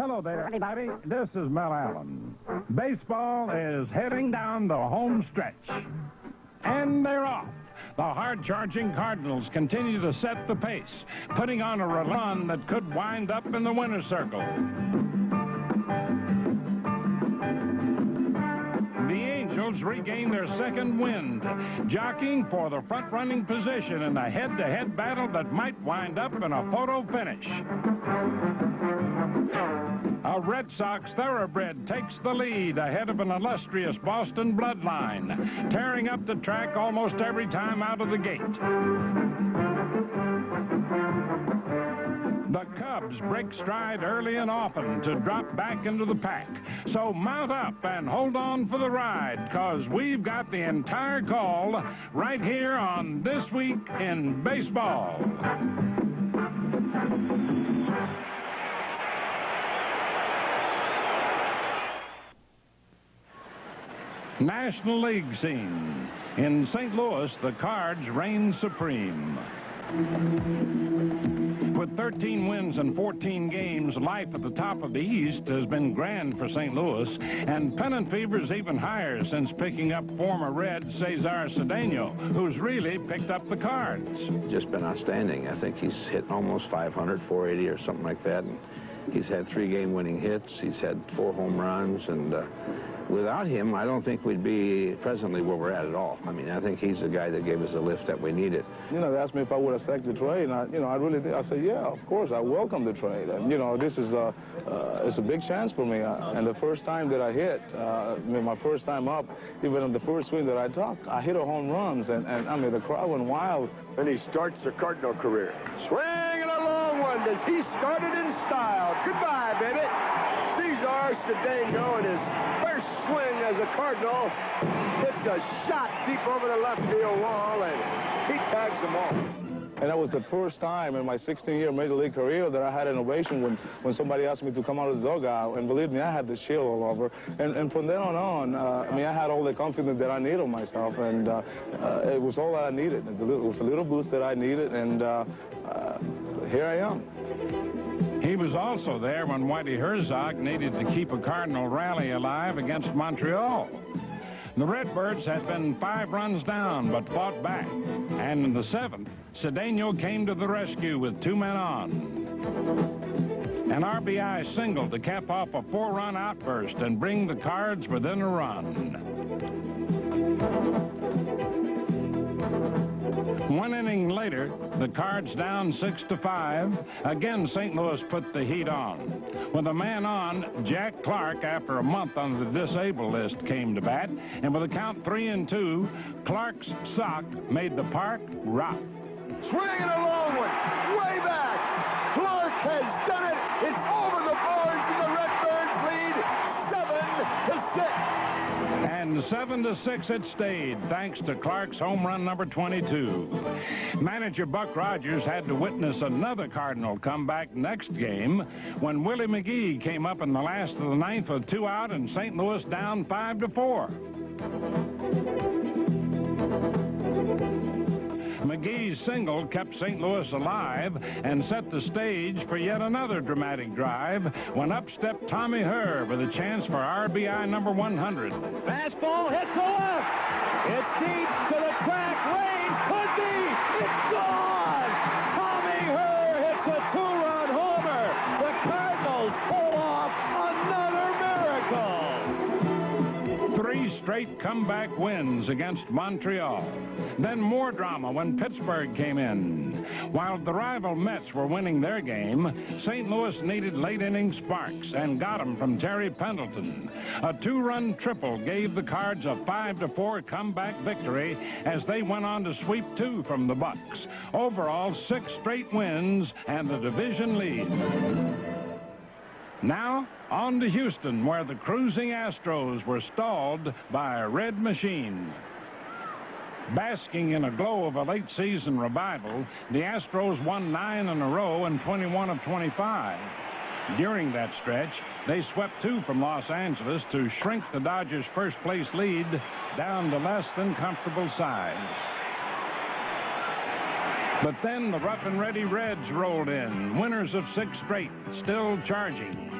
Hello there, everybody. This is Mel Allen. Baseball is heading down the home stretch. And they're off. The hard-charging Cardinals continue to set the pace, putting on a run that could wind up in the winner's circle. The Angels regain their second wind, jockeying for the front-running position in a head-to-head battle that might wind up in a photo finish. A Red Sox thoroughbred takes the lead ahead of an illustrious Boston bloodline, tearing up the track almost every time out of the gate. The Cubs break stride early and often to drop back into the pack. So mount up and hold on for the ride, because we've got the entire call right here on This Week in Baseball. National League scene. In St. Louis, the Cards reign supreme. With 13 wins and 14 games, life at the top of the East has been grand for St. Louis, and pennant fever's even higher since picking up former Red Cesar Cedeno, who's really picked up the Cards. Just been outstanding. I think he's hit almost 500, 480 or something like that, and he's had 3 game-winning hits. He's had 4 home runs, and without him, I don't think we'd be presently where we're at all. I mean, I think he's the guy that gave us the lift that we needed. You know, they asked me if I would accept the trade, and I really did. I said, yeah, of course, I welcome the trade. And, this is it's a big chance for me. And the first time that I hit, my first time up, even on the first swing that I took, I hit a home runs, and I mean, the crowd went wild. And he starts the Cardinal career. Swinging a long one. Does he start it in style? Goodbye, baby. Cesar Cedeno in his first swing as a Cardinal hits a shot deep over the left field wall, and he tags them all. And that was the first time in my 16-year Major League career that I had an ovation when somebody asked me to come out of the dugout. And believe me, I had the chill all over. And from then on, I had all the confidence that I needed of myself. And it was all that I needed. It was a little boost that I needed. And here I am. He was also there when Whitey Herzog needed to keep a Cardinal rally alive against Montreal. The Redbirds had been 5 runs down, but fought back. And in the 7th, Cedeno came to the rescue with 2 men on. An RBI single to cap off a 4-run outburst and bring the Cards within a run. 1 inning later, the Cards down 6-5. Again, St. Louis put the heat on. With a man on, Jack Clark, after a month on the disabled list, came to bat. And with a count 3-2, Clark's sock made the park rock. Swinging a long one, way back. Clark has done it. It's over the boards, and the Redbirds lead 7-6. And 7-6 it stayed, thanks to Clark's home run number 22. Manager Buck Rogers had to witness another Cardinal comeback next game when Willie McGee came up in the last of the 9th with 2 out and St. Louis down 5-4. McGee's single kept St. Louis alive and set the stage for yet another dramatic drive when up stepped Tommy Herr with a chance for RBI number 100. Fastball hits the left. It's deep to the track. Lane could be. It's gone. Tommy Herr hits a 2-run homer. The Cardinals pull off another miracle. 3 straight comeback wins against Montreal. Then more drama when Pittsburgh came in. While the rival Mets were winning their game, St. Louis needed late-inning sparks and got them from Terry Pendleton. A 2-run triple gave the Cards a 5-4 comeback victory as they went on to sweep 2 from the Bucks. Overall, 6 straight wins and the division lead. Now, on to Houston, where the cruising Astros were stalled by a red machine. Basking in a glow of a late-season revival, the Astros won 9 in a row and 21 of 25. During that stretch, they swept 2 from Los Angeles to shrink the Dodgers' first-place lead down to less than comfortable size. But then the rough-and-ready Reds rolled in, winners of 6 straight, still charging.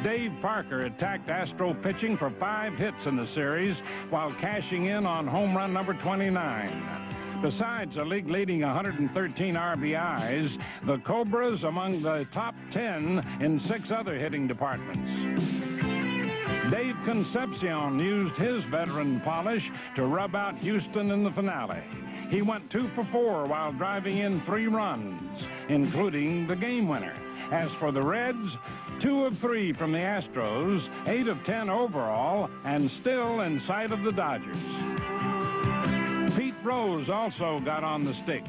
Dave Parker attacked Astro pitching for 5 hits in the series while cashing in on home run number 29. Besides a league-leading 113 RBIs, the Cobras among the top 10 in 6 other hitting departments. Dave Concepcion used his veteran polish to rub out Houston in the finale. He went 2 for 4 while driving in 3 runs, including the game winner. As for the Reds, 2 of 3 from the Astros, 8 of 10 overall, and still in sight of the Dodgers. Pete Rose also got on the stick,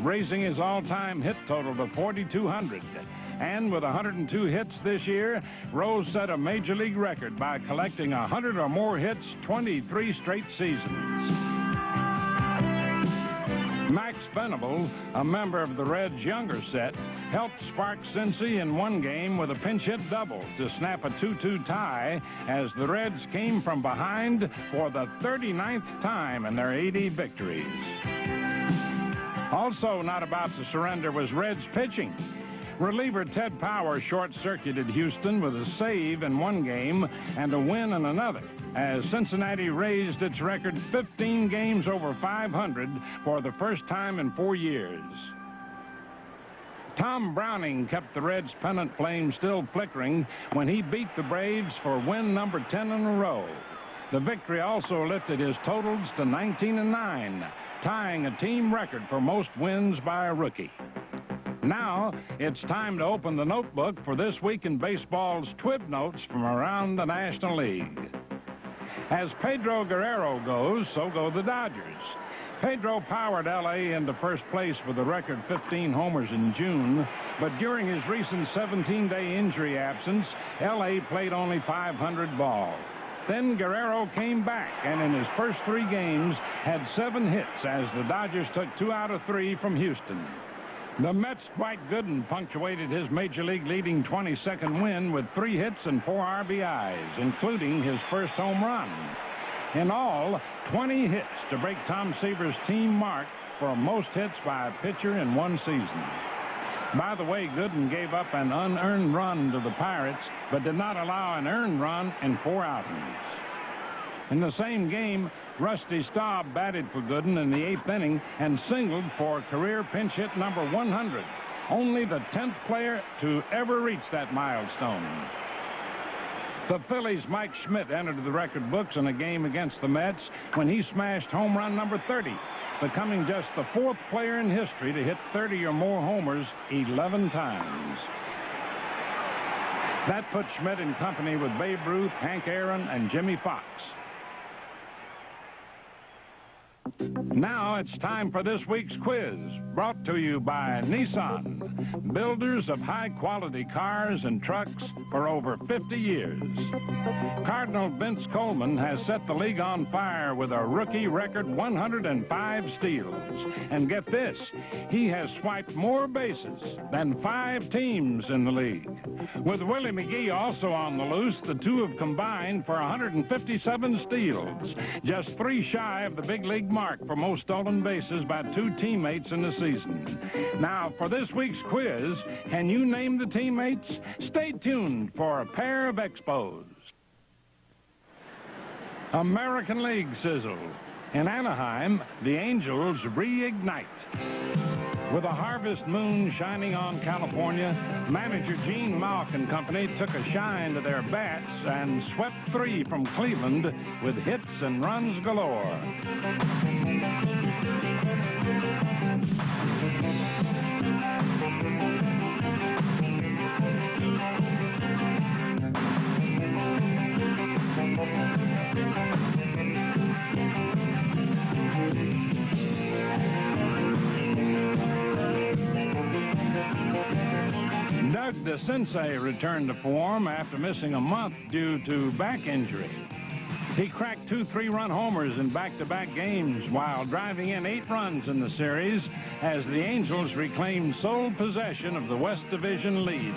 raising his all-time hit total to 4,200. And with 102 hits this year, Rose set a major league record by collecting 100 or more hits 23 straight seasons. Max Venable, a member of the Reds' younger set, helped spark Cincy in one game with a pinch hit double to snap a 2-2 tie as the Reds came from behind for the 39th time in their 80 victories. Also not about to surrender was Reds pitching. Reliever Ted Power short-circuited Houston with a save in one game and a win in another, as Cincinnati raised its record 15 games over 500 for the first time in 4 years. Tom Browning kept the Reds' pennant flame still flickering when he beat the Braves for win number 10 in a row. The victory also lifted his totals to 19-9, tying a team record for most wins by a rookie. Now, it's time to open the notebook for this week in baseball's Twib Notes from around the National League. As Pedro Guerrero goes, so go the Dodgers. Pedro powered L.A. into first place with a record 15 homers in June, but during his recent 17-day injury absence, L.A. played only 500 ball. Then Guerrero came back and in his first 3 games had 7 hits as the Dodgers took 2 out of 3 from Houston. The Mets' Dwight Gooden punctuated his Major League leading 22nd win with 3 hits and 4 RBIs, including his first home run. In all, 20 hits to break Tom Seaver's team mark for most hits by a pitcher in one season. By the way, Gooden gave up an unearned run to the Pirates, but did not allow an earned run in 4 outings. In the same game, Rusty Staub batted for Gooden in the 8th inning and singled for career pinch hit number 100, only the 10th player to ever reach that milestone. The Phillies' Mike Schmidt entered the record books in a game against the Mets when he smashed home run number 30, becoming just the 4th player in history to hit 30 or more homers 11 times. That put Schmidt in company with Babe Ruth, Hank Aaron, and Jimmy Fox. Now it's time for this week's quiz, brought to you by Nissan, builders of high-quality cars and trucks for over 50 years. Cardinal Vince Coleman has set the league on fire with a rookie record 105 steals. And get this, he has swiped more bases than 5 teams in the league. With Willie McGee also on the loose, the two have combined for 157 steals, just 3 shy of the big league mark for most stolen bases by 2 teammates in the season. Now, for this week's quiz, can you name the teammates? Stay tuned for a pair of expos. American League sizzle. In Anaheim, the Angels reignite. With a harvest moon shining on California, manager Gene Mauch and company took a shine to their bats and swept 3 from Cleveland with hits and runs galore. Doug DeCinces returned to form after missing a month due to back injury. He cracked 2 3-run homers in back-to-back games while driving in 8 runs in the series as the Angels reclaimed sole possession of the West Division lead.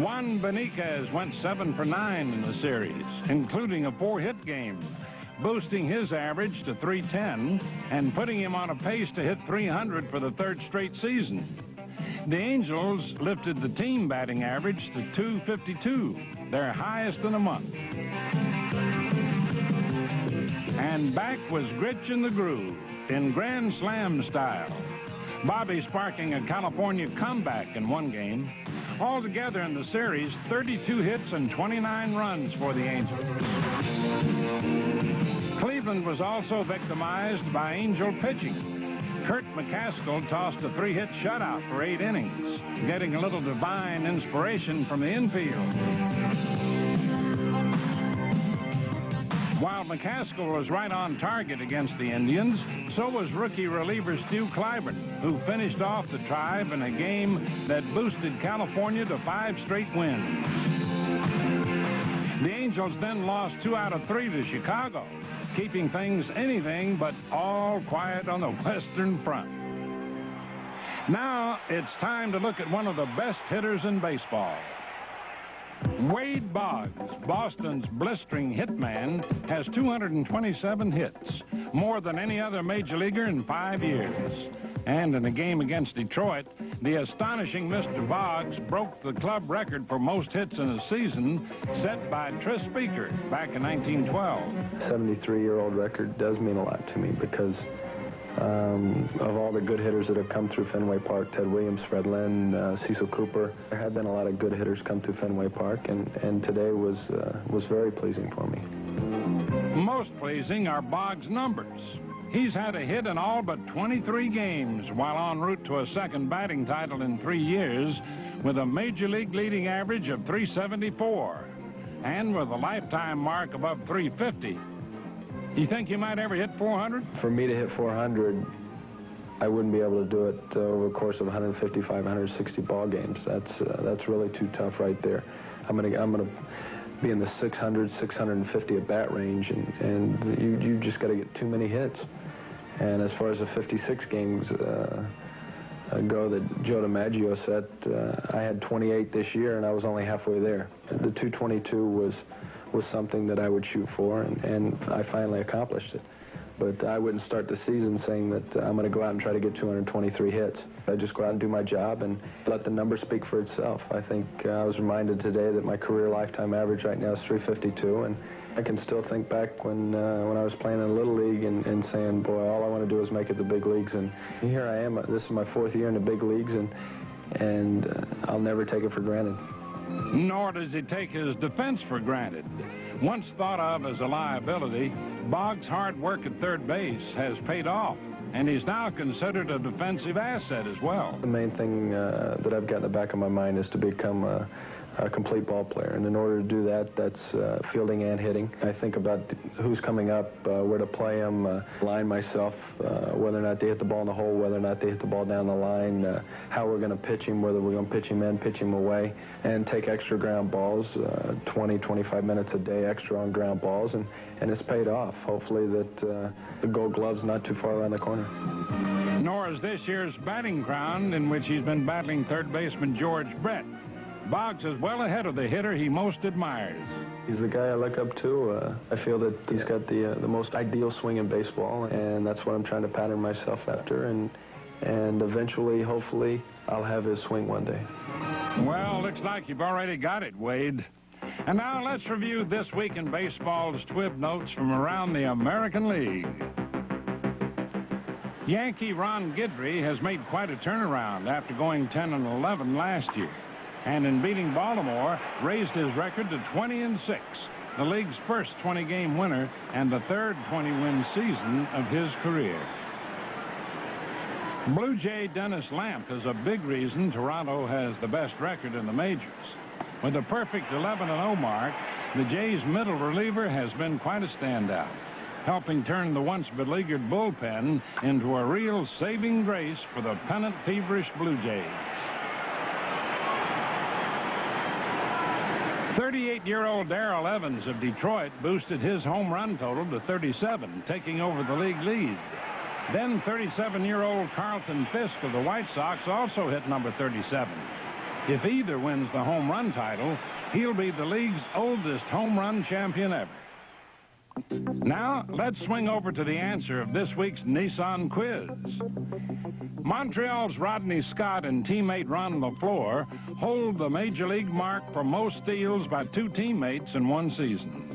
Juan Benitez went 7 for 9 in the series, including a 4-hit game, boosting his average to .310 and putting him on a pace to hit .300 for the 3rd straight season. The Angels lifted the team batting average to .252, their highest in a month. And back was Gritch in the groove in Grand Slam style. Bobby sparking a California comeback in one game. Altogether in the series, 32 hits and 29 runs for the Angels. Cleveland was also victimized by Angel pitching. Kurt McCaskill tossed a 3-hit shutout for 8 innings, getting a little divine inspiration from the infield. While McCaskill was right on target against the Indians, so was rookie reliever Stu Clyburn, who finished off the Tribe in a game that boosted California to 5 straight wins. The Angels then lost 2 out of 3 to Chicago, keeping things anything but all quiet on the Western Front. Now it's time to look at one of the best hitters in baseball. Wade Boggs, Boston's blistering hitman, has 227 hits, more than any other major leaguer in 5 years. And in a game against Detroit, the astonishing Mr. Boggs broke the club record for most hits in a season set by Tris Speaker back in 1912. 73-year-old record does mean a lot to me because of all the good hitters that have come through Fenway Park, Ted Williams, Fred Lynn, Cecil Cooper. There have been a lot of good hitters come through Fenway Park, and today was very pleasing for me. Most pleasing are Boggs' numbers. He's had a hit in all but 23 games while en route to a second batting title in 3 years with a major league leading average of .374 and with a lifetime mark above .350. You think you might ever hit 400? For me to hit 400, I wouldn't be able to do it over the course of 155, 160 ball games. That's really too tough right there. I'm gonna be in the 600, 650 at bat range, and you just got to get too many hits. And as far as the 56 games ago that Joe DiMaggio set, I had 28 this year, and I was only halfway there. The 222 was something that I would shoot for, and I finally accomplished it. But I wouldn't start the season saying that I'm going to go out and try to get 223 hits. I just go out and do my job and let the number speak for itself. I think I was reminded today that my career lifetime average right now is .352, and I can still think back when I was playing in Little League and saying, boy, all I want to do is make it to the big leagues. And here I am. This is my 4th year in the big leagues, and I'll never take it for granted. Nor does he take his defense for granted. Once thought of as a liability, Boggs' hard work at third base has paid off, and he's now considered a defensive asset as well. The main thing that I've got in the back of my mind is to become a complete ball player, and in order to do that, that's fielding and hitting. I think about who's coming up, where to play them, line myself, whether or not they hit the ball in the hole, whether or not they hit the ball down the line, how we're going to pitch him, whether we're going to pitch him in, pitch him away, and take extra ground balls, 20, 25 minutes a day extra on ground balls, and it's paid off. Hopefully that the Gold Glove's not too far around the corner. Nor is this year's batting crown, in which he's been battling third baseman George Brett. Boggs is well ahead of the hitter he most admires. He's the guy I look up to. I feel that he's got the most ideal swing in baseball, and that's what I'm trying to pattern myself after, and eventually, hopefully, I'll have his swing one day. Well, looks like you've already got it, Wade. And now let's review this week in baseball's TWIB notes from around the American League. Yankee Ron Guidry has made quite a turnaround after going 10-11 last year, and in beating Baltimore, raised his record to 20-6, the league's first 20-game winner and the third 20-win season of his career. Blue Jay Dennis Lamp is a big reason Toronto has the best record in the majors. With a perfect 11-0 mark, the Jays' middle reliever has been quite a standout, helping turn the once beleaguered bullpen into a real saving grace for the pennant-feverish Blue Jays. 38-year-old Darrell Evans of Detroit boosted his home run total to 37, taking over the league lead. Then 37-year-old Carlton Fisk of the White Sox also hit number 37. If either wins the home run title, he'll be the league's oldest home run champion ever. Now, let's swing over to the answer of this week's Nissan quiz. Montreal's Rodney Scott and teammate Ron LaFleur hold the Major League mark for most steals by two teammates in one season.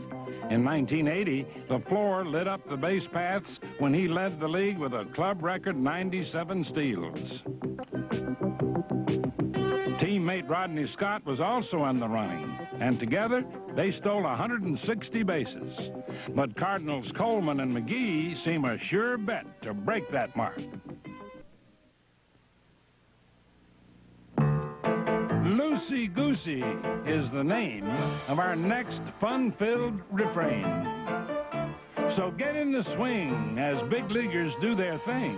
In 1980, LaFleur lit up the base paths when he led the league with a club record 97 steals. Teammate Rodney Scott was also in the running, and together they stole 160 bases. But Cardinals Coleman and McGee seem a sure bet to break that mark. Loosey Goosey is the name of our next fun-filled refrain. So get in the swing as big leaguers do their thing.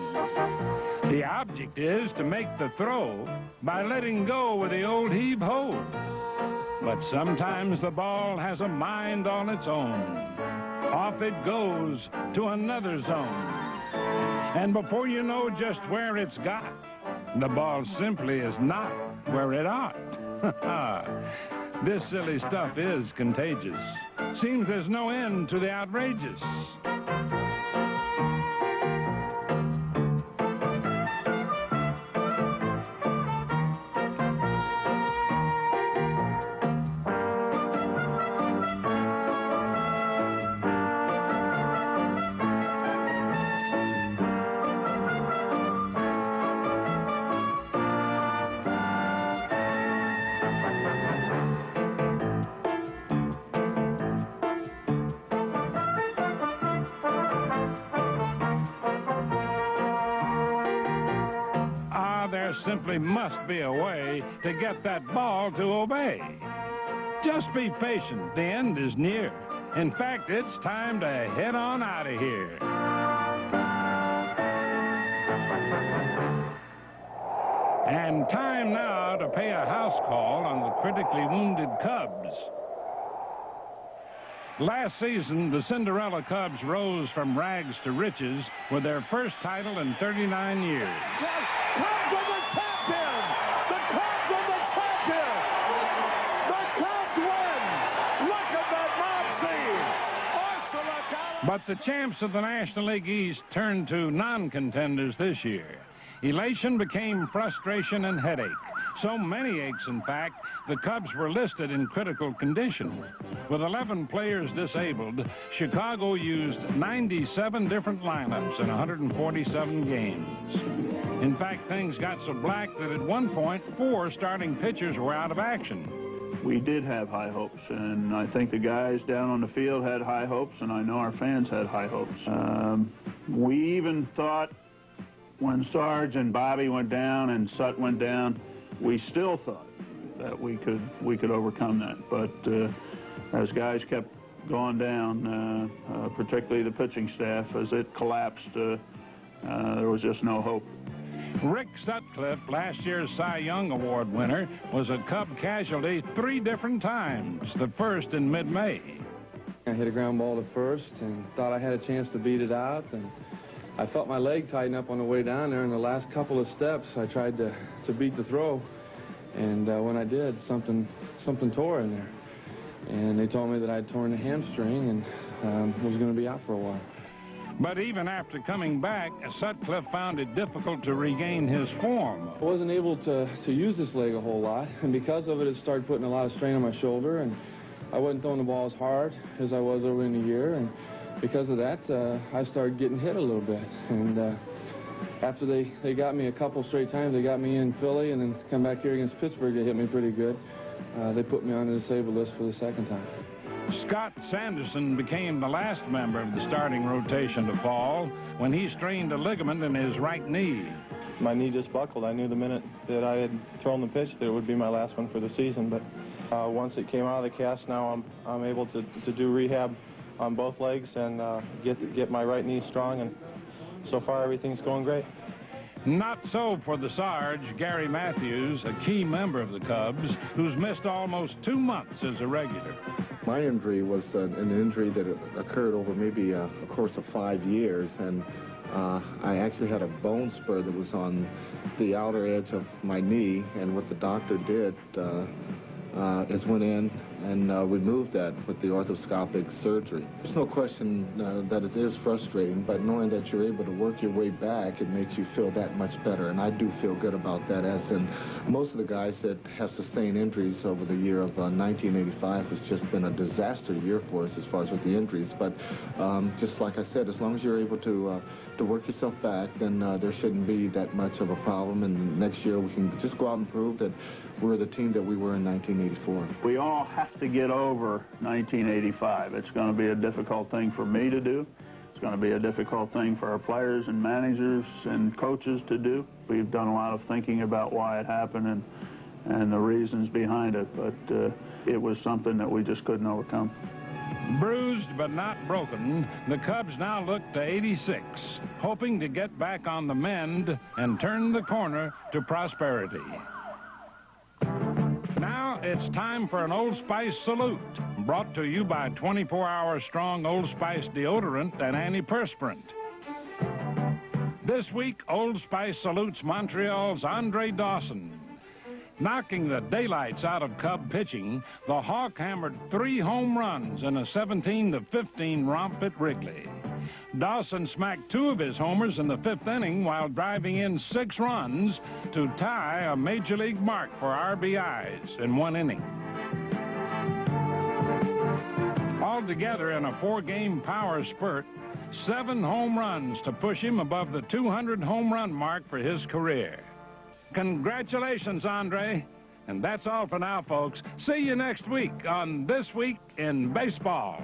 The object is to make the throw by letting go with the old heave-ho. But sometimes the ball has a mind on its own. Off it goes to another zone. And before you know just where it's got, the ball simply is not where it ought. This silly stuff is contagious. Seems there's no end to the outrageous. There simply must be a way to get that ball to obey. Just be patient. The end is near. In fact, it's time to head on out of here. And time now to pay a house call on the critically wounded Cubs. Last season, the Cinderella Cubs rose from rags to riches with their first title in 39 years. Cubs are the champion! The Cubs are the champion! The Cubs win! Look at that mob scene! But the champs of the National League East turned to non-contenders this year. Elation became frustration and headache. So many aches, in fact, the Cubs were listed in critical condition. With 11 players disabled, Chicago used 97 different lineups in 147 games. In fact, things got so black that at one point, 4 starting pitchers were out of action. We did have high hopes, and I think the guys down on the field had high hopes, and I know our fans had high hopes. We even thought when Sarge and Bobby went down and Sut went down, we still thought that we could overcome that. But as guys kept going down, particularly the pitching staff, as it collapsed, there was just no hope. Rick Sutcliffe, last year's Cy Young Award winner, was a Cub casualty 3 different times, the first in mid-May. I hit a ground ball to first and thought I had a chance to beat it out, and I felt my leg tighten up on the way down there. In the last couple of steps, I tried to beat the throw, and when I did, something tore in there. And they told me that I'd torn the hamstring and was going to be out for a while. But even after coming back, Sutcliffe found it difficult to regain his form. I wasn't able to use this leg a whole lot, and because of it, it started putting a lot of strain on my shoulder, and I wasn't throwing the ball as hard as I was early in the year, and because of that, I started getting hit a little bit. And after they got me a couple straight times, they got me in Philly, and then come back here against Pittsburgh, they hit me pretty good. They put me on the disabled list for the second time. Scott Sanderson became the last member of the starting rotation to fall when he strained a ligament in his right knee. My knee just buckled. I knew the minute that I had thrown the pitch that it would be my last one for the season, but once it came out of the cast, now I'm able to do rehab on both legs and get my right knee strong, and so far everything's going great. Not so for the Sarge, Gary Matthews, a key member of the Cubs, who's missed almost 2 months as a regular. My injury was an injury that occurred over maybe a course of 5 years, and I actually had a bone spur that was on the outer edge of my knee, and what the doctor did, is went in and removed that with the arthroscopic surgery. There's no question that it is frustrating, but knowing that you're able to work your way back, it makes you feel that much better, and I do feel good about that, as in most of the guys that have sustained injuries over the year of 1985 has just been a disaster year for us as far as with the injuries, but just like I said, as long as you're able to work yourself back, then there shouldn't be that much of a problem, and next year we can just go out and prove that we're the team that we were in 1984. We all have to get over 1985. It's going to be a difficult thing for me to do. It's going to be a difficult thing for our players and managers and coaches to do. We've done a lot of thinking about why it happened and the reasons behind it, but it was something that we just couldn't overcome. Bruised but not broken, the Cubs now look to 86, hoping to get back on the mend and turn the corner to prosperity. Now it's time for an Old Spice salute, brought to you by 24-hour strong Old Spice deodorant and antiperspirant. This week, Old Spice salutes Montreal's Andre Dawson. Knocking the daylights out of Cub pitching, the Hawk hammered 3 home runs in a 17-15 romp at Wrigley. Dawson smacked 2 of his homers in the 5th inning while driving in 6 runs to tie a Major League mark for RBIs in 1 inning. Altogether in a 4-game power spurt, 7 home runs to push him above the 200 home run mark for his career. Congratulations, Andre. And that's all for now, folks. See you next week on This Week in Baseball.